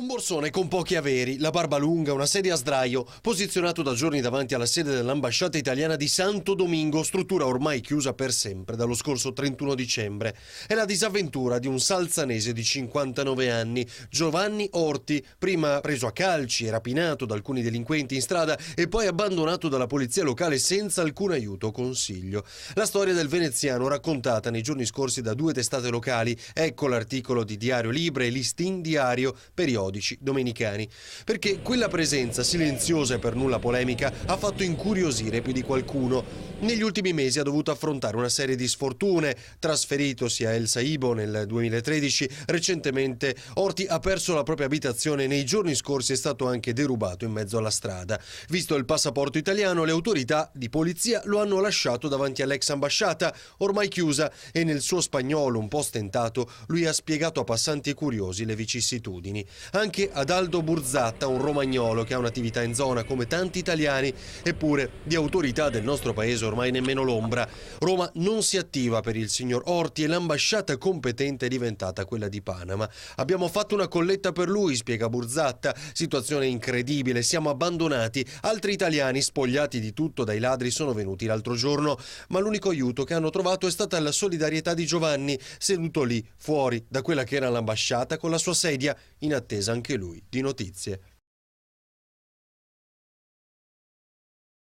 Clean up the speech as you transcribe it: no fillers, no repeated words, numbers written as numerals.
Un borsone con pochi averi, la barba lunga, una sedia a sdraio, posizionato da giorni davanti alla sede dell'ambasciata italiana di Santo Domingo, struttura ormai chiusa per sempre dallo scorso 31 dicembre. È la disavventura di un salzanese di 59 anni, Giovanni Orti, prima preso a calci e rapinato da alcuni delinquenti in strada e poi abbandonato dalla polizia locale senza alcun aiuto o consiglio. La storia del veneziano raccontata nei giorni scorsi da 2 testate locali, ecco l'articolo di Diario Libre e Listin Diario, periodici domenicani, perché quella presenza silenziosa e per nulla polemica ha fatto incuriosire più di qualcuno. Negli ultimi mesi ha dovuto affrontare una serie di sfortune. Trasferitosi a El Saibo nel 2013, recentemente Orti ha perso la propria abitazione e nei giorni scorsi è stato anche derubato in mezzo alla strada. Visto il passaporto italiano, le autorità di polizia lo hanno lasciato davanti all'ex ambasciata, ormai chiusa, e nel suo spagnolo un po' stentato lui ha spiegato a passanti e curiosi le vicissitudini. Anche ad Aldo Burzatta, un romagnolo che ha un'attività in zona come tanti italiani, eppure di autorità del nostro paese ormai nemmeno l'ombra. Roma non si attiva per il signor Orti e l'ambasciata competente è diventata quella di Panama. Abbiamo fatto una colletta per lui, spiega Burzatta, situazione incredibile, siamo abbandonati, altri italiani spogliati di tutto dai ladri sono venuti l'altro giorno, ma l'unico aiuto che hanno trovato è stata la solidarietà di Giovanni, seduto lì, fuori da quella che era l'ambasciata con la sua sedia, in attesa anche lui di notizie.